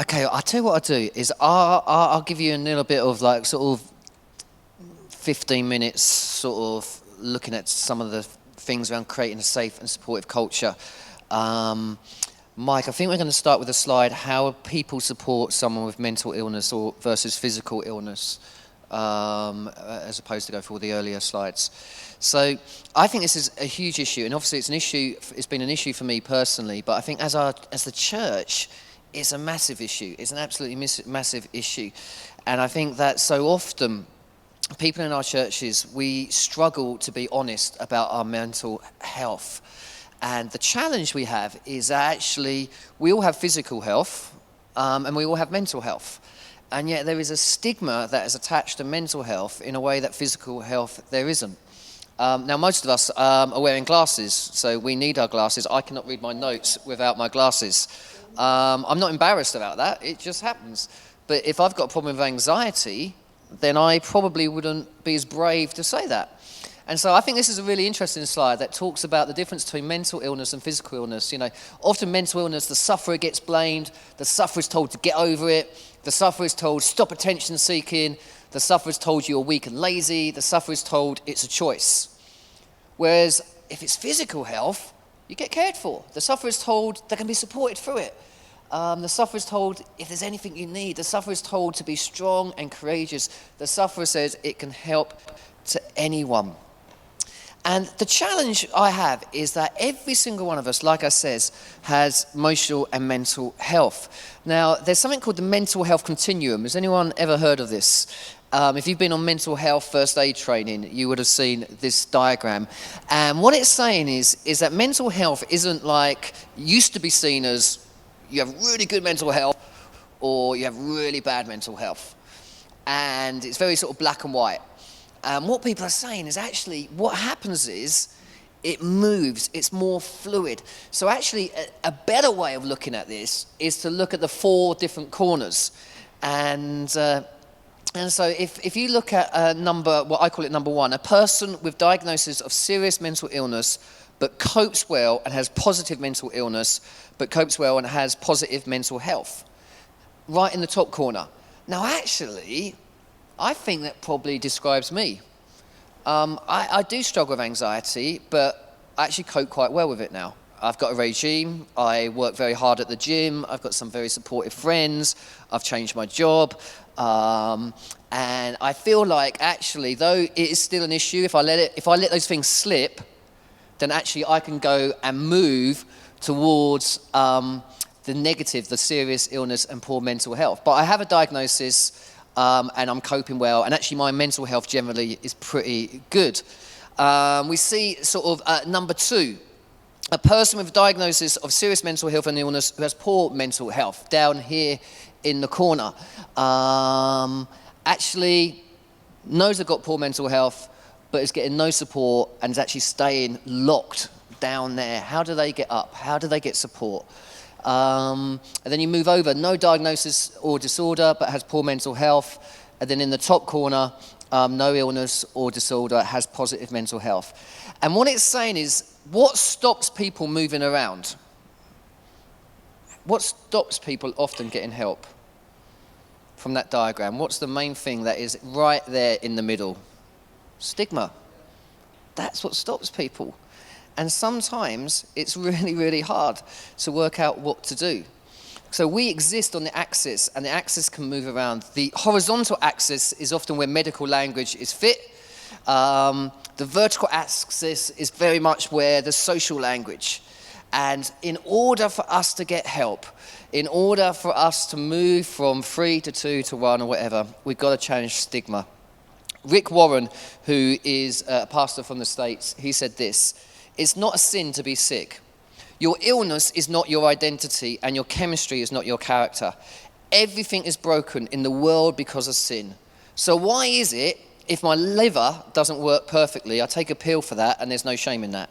Okay, I'll tell you what I'll do is I'll give you a little bit of like sort of 15 minutes sort of looking at some of the things around creating a safe and supportive culture. Mike, I think we're going to start with a slide, how people support someone with mental illness or versus physical illness, as opposed to go for all the earlier slides. So I think this is a huge issue, and obviously it's been an issue for me personally, but I think as the church, it's a massive issue. It's an absolutely massive issue. And I think that so often people in our churches, we struggle to be honest about our mental health. And the challenge we have is actually we all have physical health and we all have mental health. And yet there is a stigma that is attached to mental health in a way that physical health there isn't. Now most of us are wearing glasses, so we need our glasses. I cannot read my notes without my glasses. I'm not embarrassed about that, it just happens. But if I've got a problem with anxiety, then I probably wouldn't be as brave to say that. And so I think this is a really interesting slide that talks about the difference between mental illness and physical illness. You know, often mental illness, the sufferer gets blamed, the sufferer is told to get over it, the sufferer is told stop attention seeking, the sufferer is told you're weak and lazy, the sufferer is told it's a choice. Whereas if it's physical health, you get cared for. The sufferer is told they can be supported through it. The sufferer is told if there's anything you need. The sufferer is told to be strong and courageous. The sufferer says it can help to anyone. And the challenge I have is that every single one of us, like I says, has emotional and mental health. Now, there's something called the mental health continuum. Has anyone ever heard of this? If you've been on mental health first aid training, you would have seen this diagram. And what it's saying is that mental health isn't like, used to be seen as you have really good mental health or you have really bad mental health. And it's very sort of black and white. What people are saying is actually what happens is it moves, it's more fluid. So actually a better way of looking at this is to look at the 4 different corners. And so if you look at what I call it number 1, a person with diagnosis of serious mental illness but copes well and has positive mental illness, but copes well and has positive mental health. Right in the top corner. Now actually, I think that probably describes me. I do struggle with anxiety, but I actually cope quite well with it now. I've got a regime, I work very hard at the gym, I've got some very supportive friends, I've changed my job, and I feel like actually, though it is still an issue, if I let those things slip, then actually I can go and move towards the negative, the serious illness and poor mental health. But I have a diagnosis and I'm coping well, and actually my mental health generally is pretty good. We see sort of number 2, a person with a diagnosis of serious mental health and illness who has poor mental health, down here in the corner. Actually knows they've got poor mental health, but is getting no support and is actually staying locked down there. How do they get up? How do they get support? And then you move over, no diagnosis or disorder, but has poor mental health. And then in the top corner, no illness or disorder, has positive mental health. And what it's saying is, what stops people moving around? What stops people often getting help? From that diagram, what's the main thing that is right there in the middle? Stigma. That's what stops people. And sometimes it's really, really hard to work out what to do. So we exist on the axis, and the axis can move around. The horizontal axis is often where medical language is fit. The vertical axis is very much where the social language. And in order for us to get help, in order for us to move from 3 to 2 to 1 or whatever, we've got to challenge stigma. Rick Warren, who is a pastor from the States, he said this: "It's not a sin to be sick. Your illness is not your identity, and your chemistry is not your character. Everything is broken in the world because of sin. So why is it if my liver doesn't work perfectly, I take a pill for that and there's no shame in that?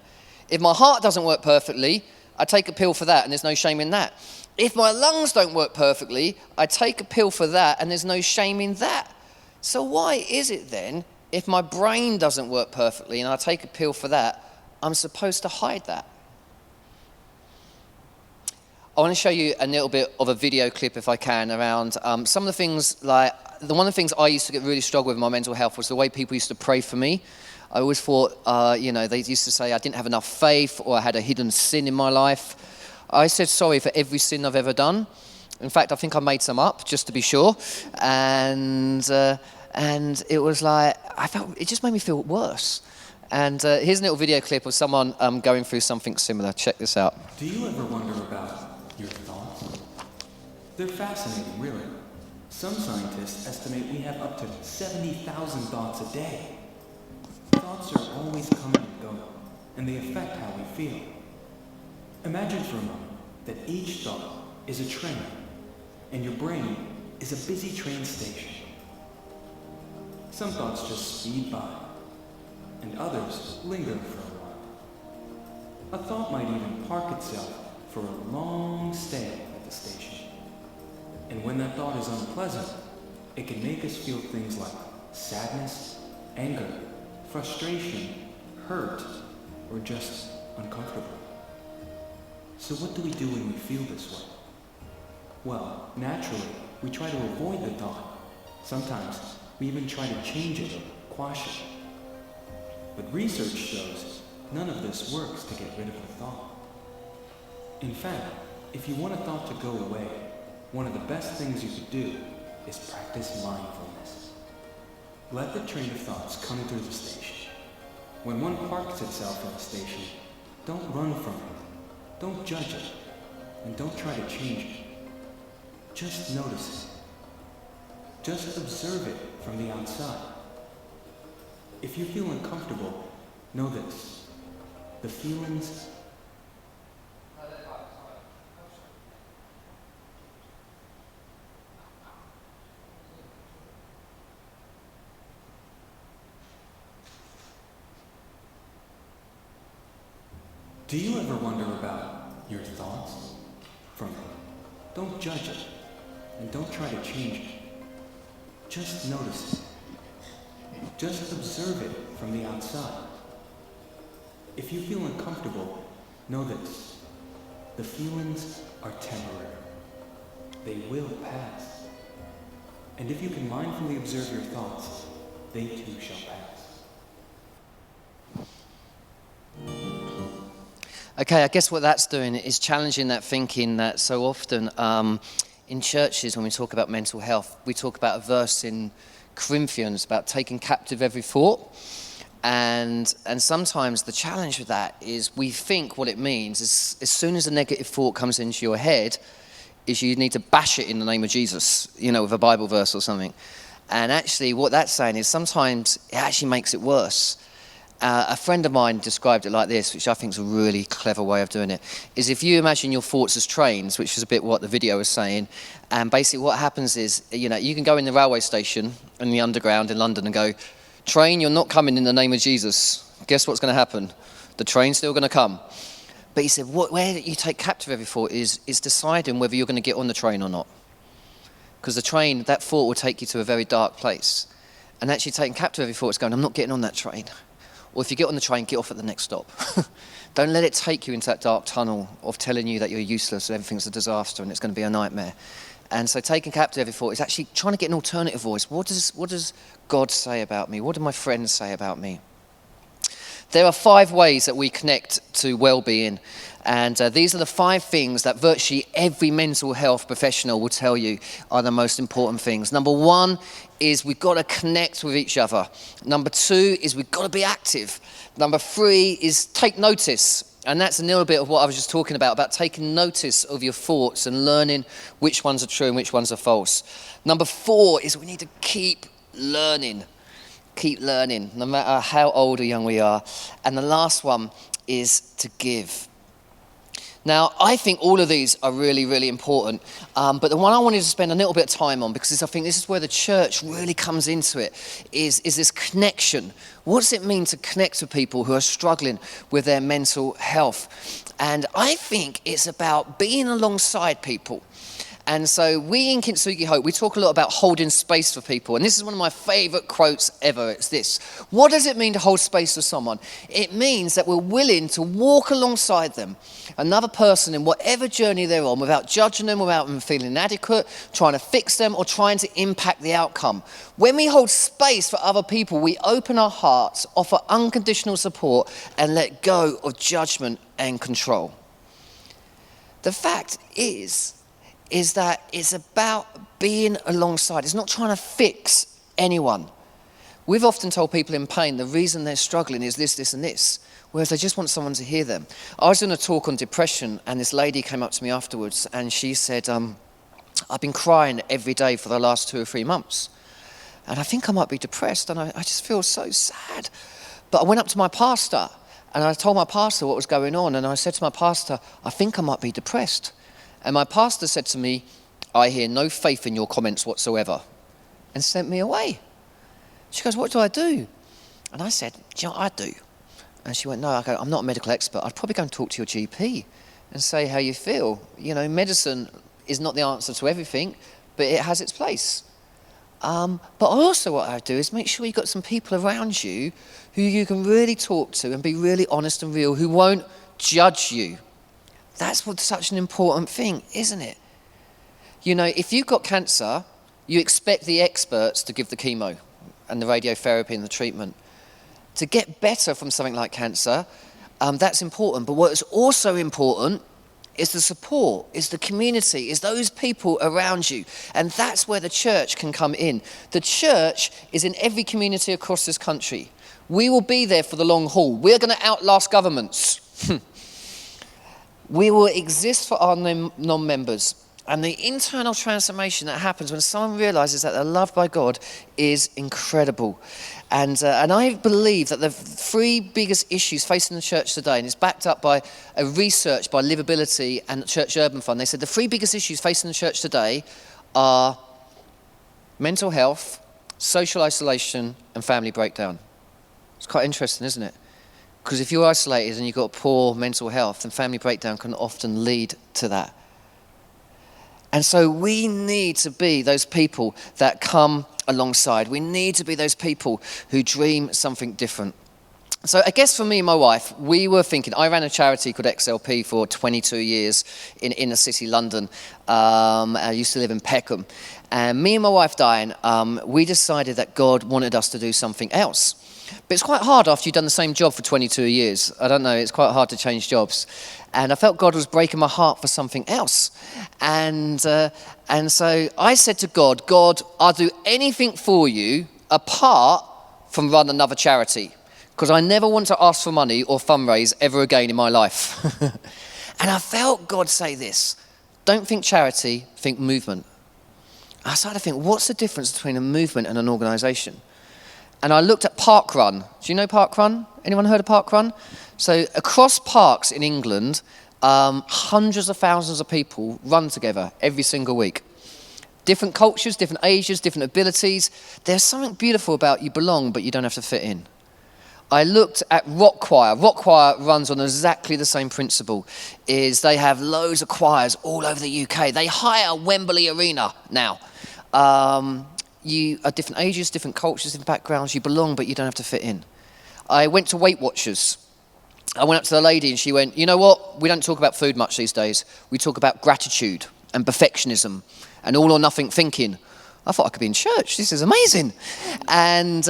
If my heart doesn't work perfectly, I take a pill for that and there's no shame in that. If my lungs don't work perfectly, I take a pill for that and there's no shame in that. So why is it then, if my brain doesn't work perfectly and I take a pill for that, I'm supposed to hide that?" I want to show you a little bit of a video clip, if I can, around some of the things like, one of the things I used to get really struggle with my mental health was the way people used to pray for me. I always thought, they used to say I didn't have enough faith or I had a hidden sin in my life. I said sorry for every sin I've ever done. In fact, I think I made some up just to be sure. And it was like, it just made me feel worse. And here's a little video clip of someone going through something similar. Check this out. Do you ever wonder about your thoughts? They're fascinating, really. Some scientists estimate we have up to 70,000 thoughts a day. Thoughts are always coming and going, and they affect how we feel. Imagine for a moment that each thought is a train, and your brain is a busy train station. Some thoughts just speed by, and others linger for a while. A thought might even park itself for a long stay at the station. And when that thought is unpleasant, it can make us feel things like sadness, anger, frustration, hurt, or just uncomfortable. So what do we do when we feel this way? Well, naturally, we try to avoid the thought. Sometimes we even try to change it or quash it. But research shows none of this works to get rid of the thought. In fact, if you want a thought to go away, one of the best things you could do is practice mindfulness. Let the train of thoughts come through the station. When one parks itself in a station, don't run from it, don't judge it, and don't try to change it. Just notice it. Just observe it from the outside. If you feel uncomfortable, know this. The feelings Do you ever wonder about your thoughts? Don't judge it, and don't try to change it. Just notice it. Just observe it from the outside. If you feel uncomfortable, know this. The feelings are temporary. They will pass. And if you can mindfully observe your thoughts, they too shall pass. Okay, I guess what that's doing is challenging that thinking that so often in churches when we talk about mental health, we talk about a verse in Corinthians about taking captive every thought. And sometimes the challenge with that is we think what it means is as soon as a negative thought comes into your head is you need to bash it in the name of Jesus, with a Bible verse or something. And actually what that's saying is sometimes it actually makes it worse. A friend of mine described it like this, which I think is a really clever way of doing it, is if you imagine your thoughts as trains, which is a bit what the video was saying, and basically what happens is, you can go in the railway station in the underground in London and go, train, you're not coming in the name of Jesus. Guess what's going to happen? The train's still going to come. But he said, where you take captive every thought is deciding whether you're going to get on the train or not. Because the train, that thought will take you to a very dark place. And actually taking captive every thought is going, I'm not getting on that train. Or if you get on the train, get off at the next stop. Don't let it take you into that dark tunnel of telling you that you're useless and everything's a disaster and it's going to be a nightmare. And so taking captive every thought is actually trying to get an alternative voice. What does God say about me? What do my friends say about me? There are 5 ways that we connect to well-being. And these are the 5 things that virtually every mental health professional will tell you are the most important things. Number 1 is we've got to connect with each other. Number 2 is we've got to be active. Number 3 is take notice. And that's a little bit of what I was just talking about taking notice of your thoughts and learning which ones are true and which ones are false. Number 4 is we need to keep learning. Keep learning, no matter how old or young we are. And the last one is to give. Now, I think all of these are really, really important. But the one I wanted to spend a little bit of time on, because I think this is where the church really comes into it, is this connection. What does it mean to connect with people who are struggling with their mental health? And I think it's about being alongside people And so we in Kintsugi Hope, we talk a lot about holding space for people. And this is one of my favorite quotes ever. It's this: what does it mean to hold space for someone? It means that we're willing to walk alongside them, another person in whatever journey they're on, without judging them, without them feeling inadequate, trying to fix them, or trying to impact the outcome. When we hold space for other people, we open our hearts, offer unconditional support, and let go of judgment and control. The fact is that it's about being alongside. It's not trying to fix anyone. We've often told people in pain the reason they're struggling is this, this, and this, whereas they just want someone to hear them. I was doing a talk on depression, and this lady came up to me afterwards, and she said, I've been crying every day for the last 2 or 3 months, and I think I might be depressed, and I just feel so sad. But I went up to my pastor, and I told my pastor what was going on, and I said to my pastor, I think I might be depressed. And my pastor said to me, I hear no faith in your comments whatsoever, and sent me away. She goes, what do I do? And I said, do you know what I do? And she went, no. I go, I'm not a medical expert. I'd probably go and talk to your GP and say how you feel. You know, medicine is not the answer to everything, but it has its place. But also what I do is make sure you've got some people around you who you can really talk to and be really honest and real, who won't judge you. That's what's such an important thing, isn't it? You know, if you've got cancer, you expect the experts to give the chemo and the radiotherapy and the treatment. To get better from something like cancer, that's important. But what is also important is the support, is the community, is those people around you. And that's where the church can come in. The church is in every community across this country. We will be there for the long haul. We're going to outlast governments. We will exist for our non-members. And the internal transformation that happens when someone realizes that they're loved by God is incredible. And I believe that the 3 biggest issues facing the church today, and it's backed up by a research by Livability and the Church Urban Fund, they said the 3 biggest issues facing the church today are mental health, social isolation, and family breakdown. It's quite interesting, isn't it? Because if you're isolated and you've got poor mental health, then family breakdown can often lead to that. And so we need to be those people that come alongside. We need to be those people who dream something different. So I guess for me and my wife, we were thinking, I ran a charity called XLP for 22 years in inner city London. I used to live in Peckham. And me and my wife, Diane, we decided that God wanted us to do something else. But it's quite hard after you've done the same job for 22 years. I don't know, it's quite hard to change jobs. And I felt God was breaking my heart for something else. And so I said to God, I'll do anything for you apart from run another charity. Because I never want to ask for money or fundraise ever again in my life. And I felt God say this: don't think charity, think movement. I started to think, what's the difference between a movement and an organisation? And I looked at Parkrun. Do you know Parkrun? Anyone heard of Parkrun? So across parks in England, hundreds of thousands of people run together every single week. Different cultures, different ages, different abilities. There's something beautiful about you belong, but you don't have to fit in. I looked at Rock Choir. Rock Choir runs on exactly the same principle. Is they have loads of choirs all over the UK. They hire Wembley Arena now. You are different ages, different cultures, different backgrounds. You belong, but you don't have to fit in. I went to Weight Watchers. I went up to the lady and she went, you know what? We don't talk about food much these days. We talk about gratitude and perfectionism and all or nothing thinking. I thought I could be in church. This is amazing. And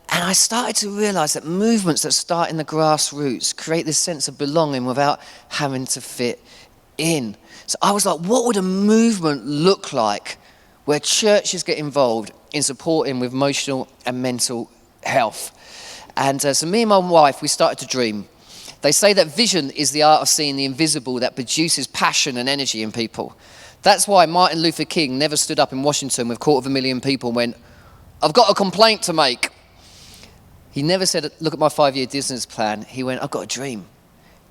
I started to realize that movements that start in the grassroots create this sense of belonging without having to fit in. So I was like, what would a movement look like where churches get involved in supporting with emotional and mental health? And so me and my wife, we started to dream. They say that vision is the art of seeing the invisible that produces passion and energy in people. That's why Martin Luther King never stood up in Washington with 250,000 people and went, I've got a complaint to make. He never said, look at my 5-year business plan. He went, I've got a dream.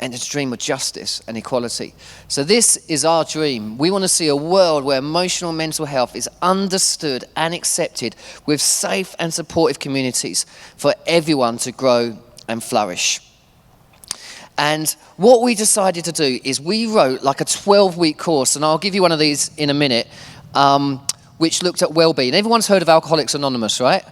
And it's a dream of justice and equality. So this is our dream. We want to see a world where emotional and mental health is understood and accepted with safe and supportive communities for everyone to grow and flourish. And what we decided to do is we wrote like a 12-week course, and I'll give you one of these in a minute, which looked at well-being. Everyone's heard of Alcoholics Anonymous, right?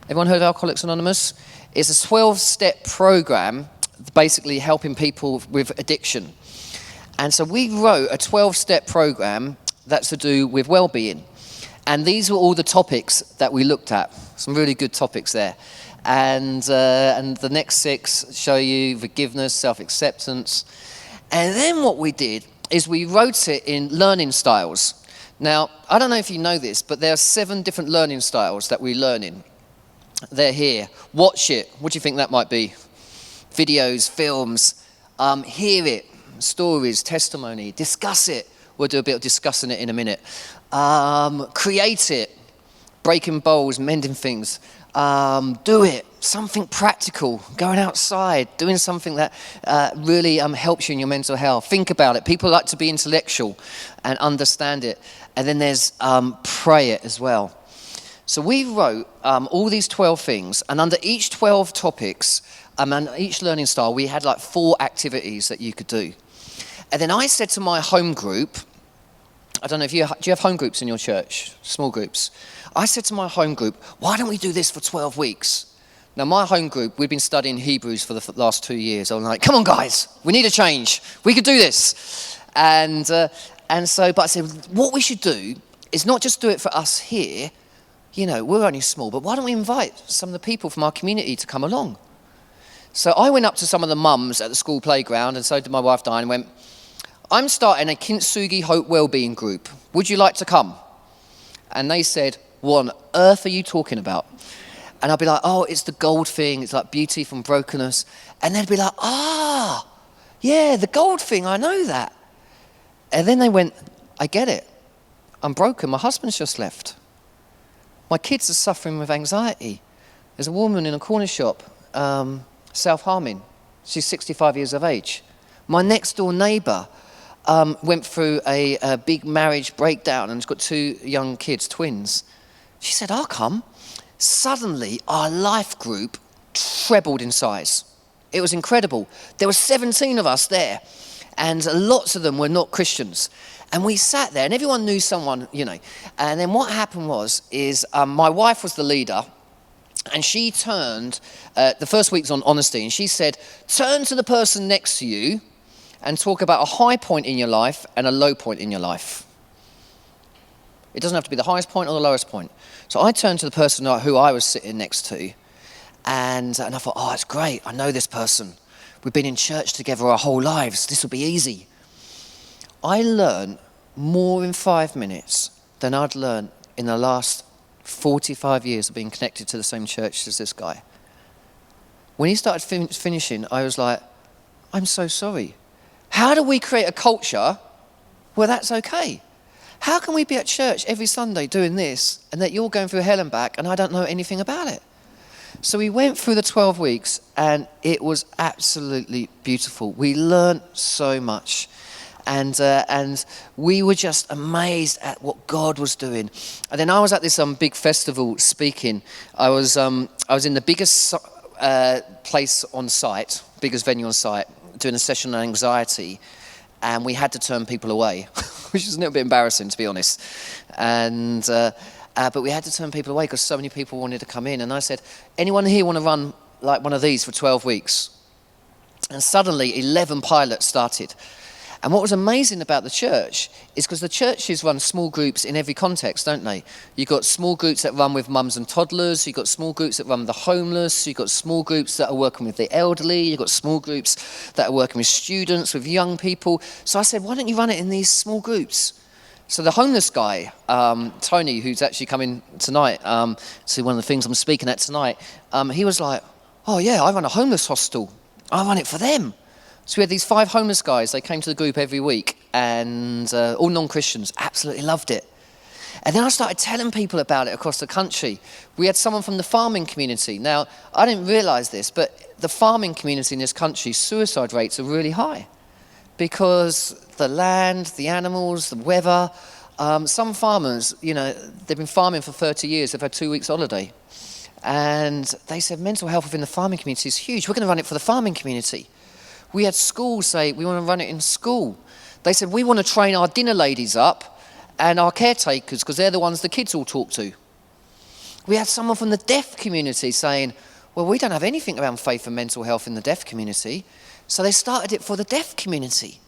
Everyone heard of Alcoholics Anonymous? It's a 12-step program basically helping people with addiction. And so we wrote a 12-step program that's to do with well-being. And these were all the topics that we looked at. Some really good topics there. And the next 6 show you forgiveness, self-acceptance. And then what we did is we wrote it in learning styles. Now, I don't know if you know this, but there are 7 different learning styles that we learn in. They're here. Watch it. What do you think that might be? Videos, films. Hear it. Stories, testimony. Discuss it. We'll do a bit of discussing it in a minute. Create it. Breaking bowls, mending things. Do it. Something practical. Going outside. Doing something that really helps you in your mental health. Think about it. People like to be intellectual and understand it. And then there's pray it as well. So we wrote all these 12 things, and under each 12 topics, and each learning style, we had like 4 activities that you could do. And then I said to my home group, I don't know if do you have home groups in your church, small groups? I said to my home group, why don't we do this for 12 weeks? Now my home group, we've been studying Hebrews for the last 2 years. I'm like, come on guys, we need a change. We could do this. And so, but I said, what we should do is not just do it for us here. You know, we're only small, but why don't we invite some of the people from our community to come along? So I went up to some of the mums at the school playground, and so did my wife Diane, and went, I'm starting a Kintsugi Hope wellbeing group. Would you like to come? And they said, what on earth are you talking about? And I'd be like, oh, it's the gold thing. It's like beauty from brokenness. And they'd be like, yeah, the gold thing. I know that. And then they went, I get it. I'm broken. My husband's just left. My kids are suffering with anxiety. There's a woman in a corner shop, self-harming. She's 65 years of age. My next door neighbour went through a big marriage breakdown and has got 2 young kids, twins. She said, I'll come. Suddenly, our life group trebled in size. It was incredible. There were 17 of us there, and lots of them were not Christians. And we sat there, and everyone knew someone, you know. And then what happened is my wife was the leader, and she turned, the first week was on honesty, and she said, turn to the person next to you and talk about a high point in your life and a low point in your life. It doesn't have to be the highest point or the lowest point. So I turned to the person who I was sitting next to, and I thought, oh, it's great. I know this person. We've been in church together our whole lives. This will be easy. I learned more in 5 minutes than I'd learned in the last 45 years of being connected to the same church as this guy. When he started finishing, I was like, I'm so sorry. How do we create a culture where that's okay? How can we be at church every Sunday doing this and that you're going through hell and back and I don't know anything about it? So we went through the 12 weeks and it was absolutely beautiful. We learned so much. And we were just amazed at what God was doing. And then I was at this big festival speaking. I was in the biggest place on site, biggest venue on site, doing a session on anxiety, and we had to turn people away, which is a little bit embarrassing, to be honest. And but we had to turn people away because so many people wanted to come in. And I said, anyone here want to run like one of these for 12 weeks? And suddenly 11 pilots started. And what was amazing about the church is because the churches run small groups in every context, don't they? You've got small groups that run with mums and toddlers. You've got small groups that run with the homeless. You've got small groups that are working with the elderly. You've got small groups that are working with students, with young people. So I said, why don't you run it in these small groups? So the homeless guy, Tony, who's actually coming tonight to one of the things I'm speaking at tonight, he was like, oh yeah, I run a homeless hostel. I run it for them. So we had these 5 homeless guys. They came to the group every week, and all non-Christians absolutely loved it. And then I started telling people about it across the country. We had someone from the farming community. Now, I didn't realise this, but the farming community in this country, suicide rates are really high because the land, the animals, the weather. Some farmers, you know, they've been farming for 30 years. They've had 2 weeks holiday. And they said mental health within the farming community is huge. We're going to run it for the farming community. We had schools say, we want to run it in school. They said, we want to train our dinner ladies up and our caretakers because they're the ones the kids all talk to. We had someone from the deaf community saying, well, we don't have anything around faith and mental health in the deaf community. So they started it for the deaf community.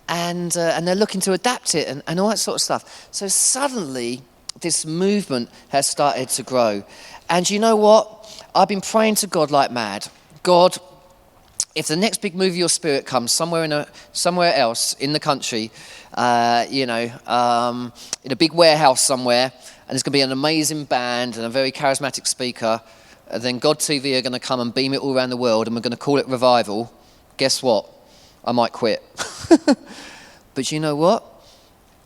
And they're looking to adapt it and all that sort of stuff. So suddenly, this movement has started to grow. And you know what? I've been praying to God like mad. God, if the next big move of your spirit comes somewhere else in the country, in a big warehouse somewhere, and there's going to be an amazing band and a very charismatic speaker, and then God TV are going to come and beam it all around the world, and we're going to call it revival, guess what? I might quit. But you know what?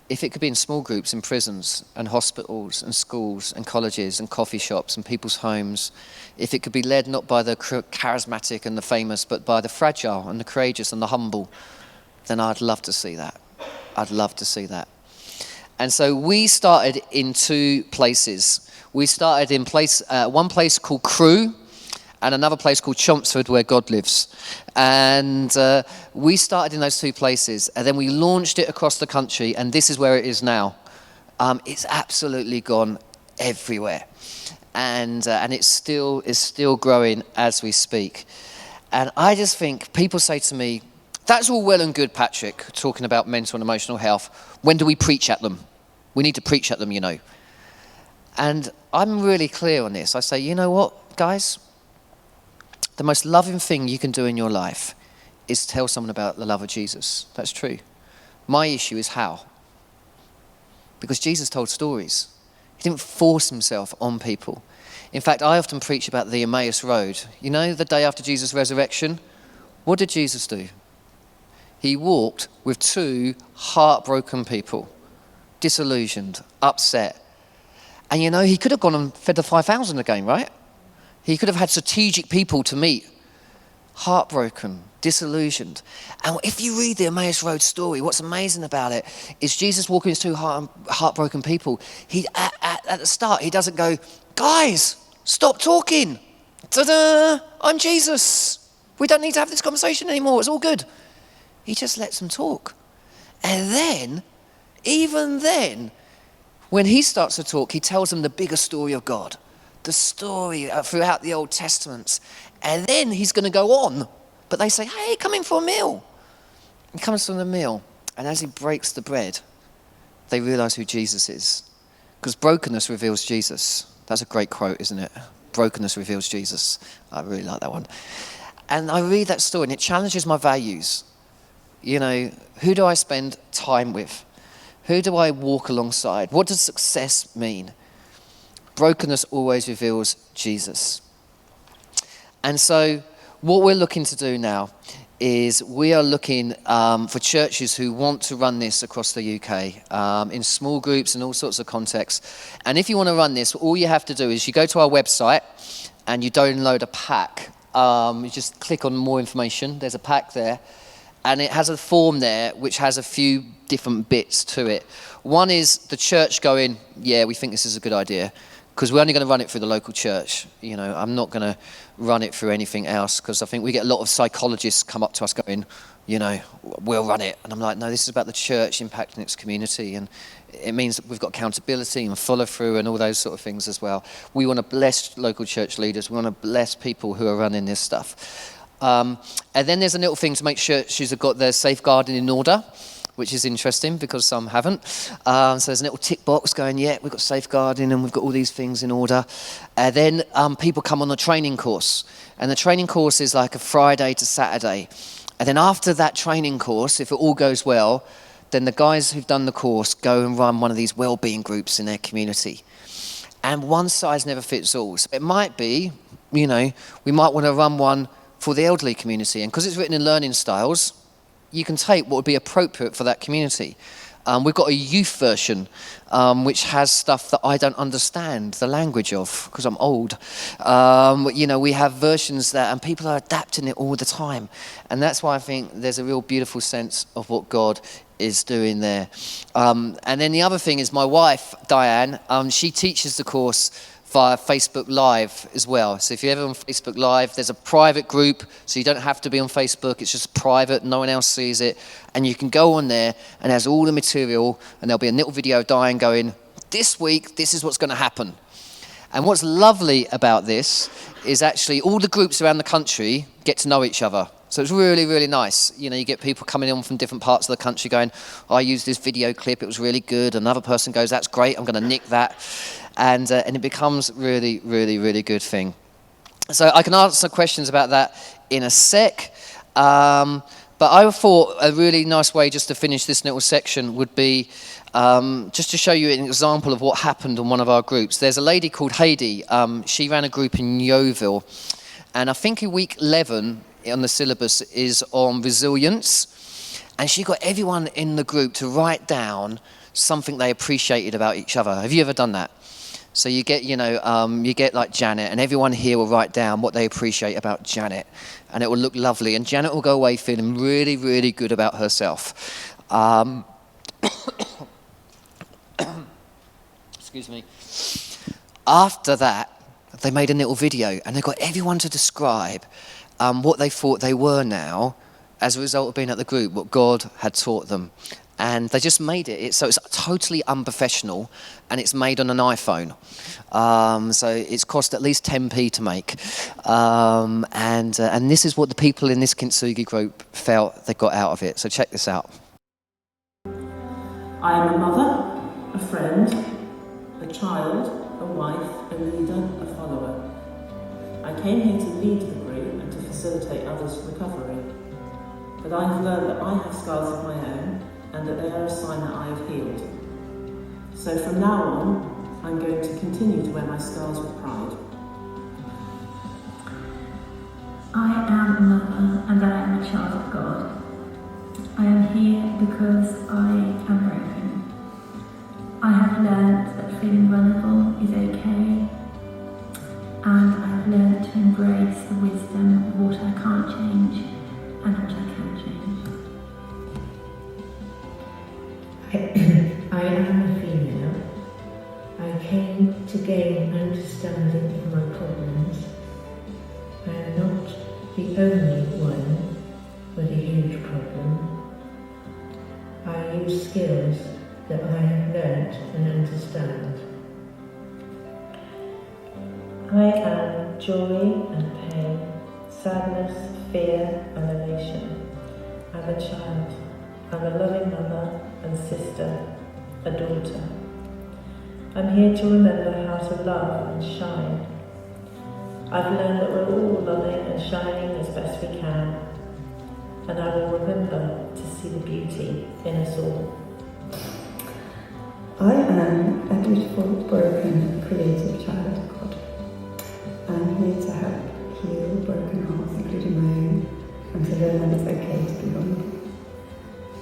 If it could be in small groups in prisons and hospitals and schools and colleges and coffee shops and people's homes, if it could be led not by the charismatic and the famous, but by the fragile and the courageous and the humble, then I'd love to see that. I'd love to see that. And so we started in two places. We started in one place called Crewe and another place called Chelmsford where God lives. And we started in those two places, and then we launched it across the country, and this is where it is now. It's absolutely gone everywhere. And it's still growing as we speak. And I just think, people say to me, that's all well and good, Patrick, talking about mental and emotional health. When do we preach at them? We need to preach at them, you know. And I'm really clear on this. I say, you know what, guys? The most loving thing you can do in your life is tell someone about the love of Jesus. That's true. My issue is how. Because Jesus told stories. He didn't force himself on people. In fact, I often preach about the Emmaus Road. You know, the day after Jesus' resurrection, what did Jesus do? He walked with two heartbroken people, disillusioned, upset. And you know, he could have gone and fed the 5,000 again, right? He could have had strategic people to meet, heartbroken, disillusioned. And if you read the Emmaus Road story, what's amazing about it is Jesus walking with two heartbroken people. At the start, he doesn't go, guys, stop talking. Ta-da, I'm Jesus. We don't need to have this conversation anymore. It's all good. He just lets them talk. And then, even then, when he starts to talk, he tells them the bigger story of God. The story throughout the Old Testament. And then he's going to go on. But they say, hey, come in for a meal. He comes from the meal. And as he breaks the bread, they realize who Jesus is. Because brokenness reveals Jesus. That's a great quote, isn't it? Brokenness reveals Jesus. I really like that one. And I read that story and it challenges my values. You know, who do I spend time with? Who do I walk alongside? What does success mean? Brokenness always reveals Jesus. And so what we're looking to do now is we are looking for churches who want to run this across the UK in small groups and all sorts of contexts. And if you want to run this, all you have to do is you go to our website and you download a pack. You just click on more information. There's a pack there. And it has a form there which has a few different bits to it. One is the church going, yeah, we think this is a good idea. Because we're only going to run it through the local church. You know, I'm not going to run it through anything else because I think we get a lot of psychologists come up to us going, you know, we'll run it. And I'm like, no, this is about the church impacting its community. And it means that we've got accountability and follow through and all those sort of things as well. We want to bless local church leaders. We want to bless people who are running this stuff. And then there's a little thing to make sure churches have got their safeguarding in order, which is interesting because some haven't. So there's a little tick box going, yeah, we've got safeguarding and we've got all these things in order. And then people come on a training course. And the training course is like a Friday to Saturday. And then after that training course, if it all goes well, then the guys who've done the course go and run one of these well-being groups in their community. And one size never fits all. So it might be, you know, we might want to run one for the elderly community. And because it's written in learning styles, you can take what would be appropriate for that community. We've got a youth version, which has stuff that I don't understand the language of, because I'm old. You know, we have versions that, and people are adapting it all the time. And that's why I think there's a real beautiful sense of what God is doing there. And then the other thing is my wife, Diane, she teaches the course via Facebook Live as well. So if you're ever on Facebook Live, there's a private group, so you don't have to be on Facebook. It's just private, no one else sees it. And you can go on there, and there's all the material, and there'll be a little video of Diane going, this week, this is what's going to happen. And what's lovely about this is actually all the groups around the country get to know each other. So it's really, really nice. You know, you get people coming in from different parts of the country going, I used this video clip, it was really good. Another person goes, that's great, I'm going to nick that. And it becomes really, really, really good thing. So I can answer questions about that in a sec. But I thought a really nice way just to finish this little section would be just to show you an example of what happened on one of our groups. There's a lady called Heidi. She ran a group in Yeovil. And I think in week 11 on the syllabus is on resilience. And she got everyone in the group to write down something they appreciated about each other. Have you ever done that? So you get, you get like Janet, and everyone here will write down what they appreciate about Janet. And it will look lovely. And Janet will go away feeling really, really good about herself. Excuse me. After that, they made a little video, and they got everyone to describe what they thought they were now as a result of being at the group, what God had taught them. And they just made it. So it's totally unprofessional, and it's made on an iPhone. So it's cost at least 10p to make. And this is what the people in this Kintsugi group felt they got out of it. So check this out. I am a mother, a friend, a child, a wife, a leader, a follower. I came here to lead the group and to facilitate others' recovery. But I have learned that I have scars of my own, and that they are a sign that I have healed. So from now on, I'm going to continue to wear my scars with pride. I am a mother and I am a child of God. I am here because I am broken. I have learnt that feeling vulnerable is okay, and I have learnt to embrace the wisdom of what I can't change and what I can change. I am a female. I came to gain understanding of my problems. I am not the only one with a huge problem. I use skills that I have learnt and understand. I am joy and pain, sadness, fear and elation. I'm a child. I'm a loving mother and sister, a daughter. I'm here to remember how to love and shine. I've learned that we're all loving and shining as best we can, and I will remember to see the beauty in us all. I am a beautiful, broken, creative child of God. I'm here to help heal broken hearts, including my own, and to learn that it's okay to be vulnerable.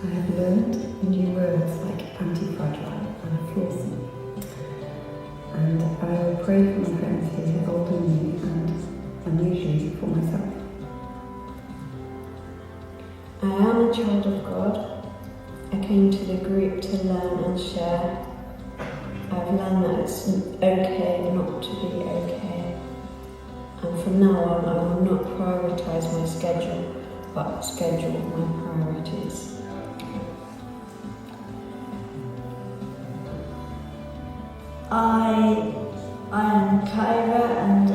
I have learned new words like anti-fragile and flawsome. And I will pray for my friends here, older than me, and unusually for myself. I am a child of God. I came to the group to learn and share. I've learned that it's okay not to be okay. And from now on, I will not prioritise my schedule, but schedule my priorities. I am Kyra, and